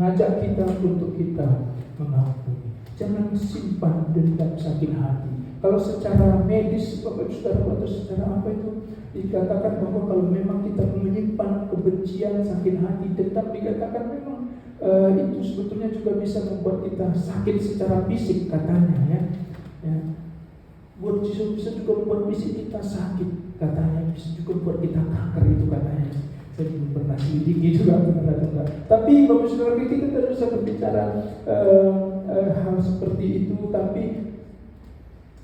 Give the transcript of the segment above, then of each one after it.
mengajak kita untuk kita mengampuni. Jangan simpan dendam sakit hati. Kalau secara medis, Bapak Saudara, atau secara apa itu dikatakan bahwa kalau memang kita menyimpan kebencian, sakit hati, dendam, dikatakan memang itu sebetulnya juga bisa membuat kita sakit secara fisik katanya ya. Bisa juga membuat fisik kita sakit katanya, bisa juga membuat kita kanker itu katanya. Saya belum pernah selidiki juga benar atau enggak. Tapi Bapak Saudara, kita tidak bisa berbicara hal seperti itu. Tapi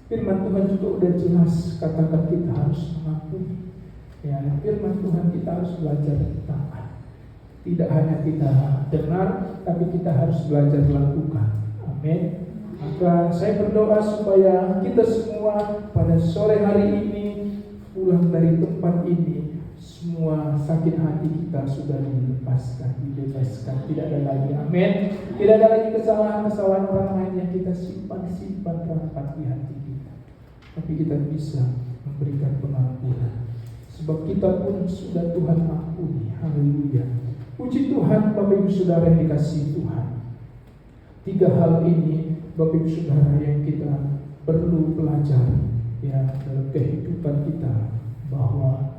firman Tuhan juga udah jelas katakan kita harus mengampuni. Ya, firman Tuhan kita harus belajar taat. Tidak hanya kita dengar, tapi kita harus belajar lakukan. Amin. Maka saya berdoa supaya kita semua pada sore hari ini pulang dari tempat ini, semua sakit hati kita sudah dilepaskan, dibebaskan. Tidak ada lagi, amin. Tidak ada lagi kesalahan-kesalahan orang lain yang kita simpan rapat di hati kita. Tapi kita bisa memberikan pengampunan, sebab kita pun sudah Tuhan ampuni. Haleluya. Puji Tuhan, Bapak Ibu Saudara yang dikasihi Tuhan. 3 hal ini Bapak Ibu Saudara yang kita perlu pelajari ya dalam kehidupan kita, bahwa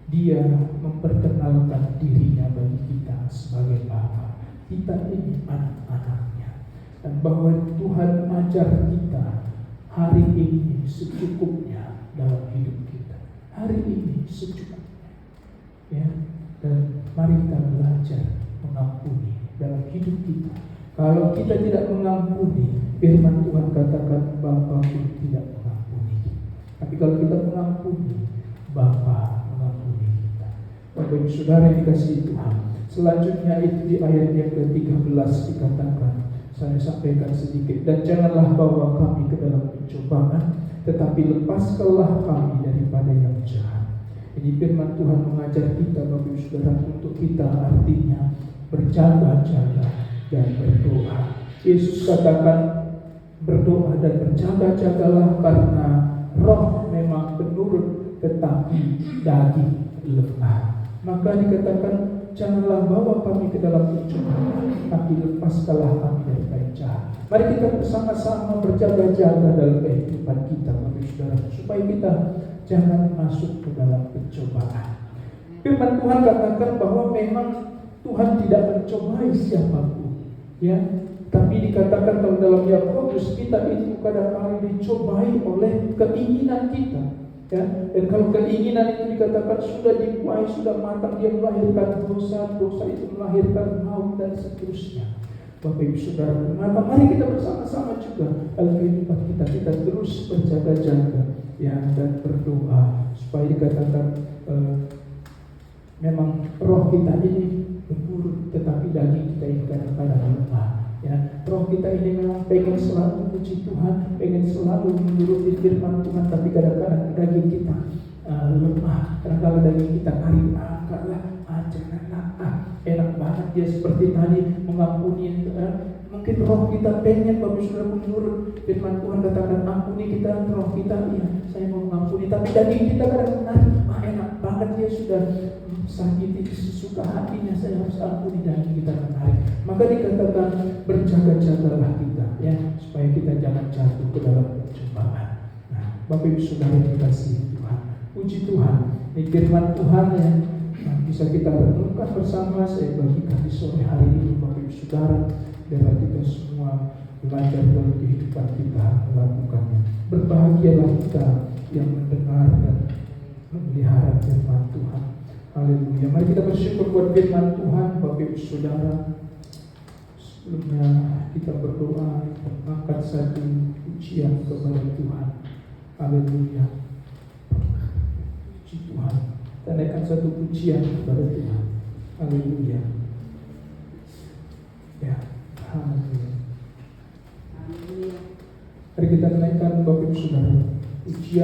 Dia memperkenalkan dirinya bagi kita sebagai Bapa. Kita ini anak-anaknya, dan bahwa Tuhan ajar kita hari ini secukupnya dalam hidup kita. Hari ini secukupnya, ya. Dan mari kita belajar mengampuni dalam hidup kita. Kalau kita tidak mengampuni, firman Tuhan katakan Bapa pun tidak mengampuni. Tapi kalau kita mengampuni, Bapa mengampuni kita. Bapak Ibu Saudara yang dikasihi Tuhan, selanjutnya itu di ayat yang ke-13 dikatakan, saya sampaikan sedikit, dan janganlah bawa kami ke dalam pencobaan, tetapi lepaskanlah kami daripada yang jahat. Ini firman Tuhan mengajar kita, Bapak Ibu Saudara, untuk kita artinya berjaga-jaga dan berdoa. Yesus katakan berdoa dan berjaga-jagalah, karena roh memang menurun, tetapi daging lemah. Maka dikatakan janganlah bawa kami ke dalam pencobaan, tapi lepaskanlah kami dari yang jahat. Mari kita bersama-sama berjaga-jaga dalam kehidupan kita, Bapak Ibu Saudara, supaya kita jangan masuk ke dalam pencobaan. Firman Tuhan katakan bahwa memang Tuhan tidak mencobai siapapun, ya. Tapi dikatakan kalau dalam Yakobus, kita itu kadang-kadang dicobai oleh keinginan kita, ya. Dan kalau keinginan itu dikatakan sudah dikuasai, sudah matang, dia melahirkan dosa, dosa itu melahirkan maut dan seterusnya. Bapak Ibu Saudara, maka mari kita bersama-sama juga dalam kehidupan kita terus berjaga-jaga, ya, dan berdoa supaya dikatakan memang roh kita ini menurun, tetapi daging kita ini kadang-kadang lemah. Ya, roh kita ini memang pengen selalu memuji Tuhan, pengen selalu menuruti firman Tuhan, tapi kadang-kadang daging kita lemah. Kadang-kadang daging kita tarik, janganlah, enak banget dia seperti tadi mengampuni. Mungkin roh kita pengen, Bapak Saudara, menurut firman Tuhan katakan ampuni kita, roh kita iya saya mau mengampuni, tapi daging kita kadang-kadang enak banget dia sudah sakiti sesuka hatinya, saya harus ampuni, daging kita menarik. Maka dikatakan berjaga-jagalah kita, ya, supaya kita jangan jatuh ke dalam pencobaan. Nah, Bapak Ibu Saudara yang dikasihi Tuhan, puji Tuhan, ini firman Tuhan yang bisa kita renungkan bersama. Saya bagikan di sore hari ini, Bapak Ibu Saudara, biar kita semua belajar dalam kehidupan kita melakukannya. Berbahagialah kita yang mendengar dan memelihara firman Tuhan. Haleluya. Mari kita bersyukur buat firman Tuhan, Bapak Ibu Saudara. Sebelumnya kita berdoa, kita mengangkat satu pujian kepada Tuhan. Haleluya. Puji Tuhan. Kita naikkan satu pujian kepada Tuhan. Haleluya. Ya, haleluya. Mari kita naikkan, Bapak Ibu Saudara, pujian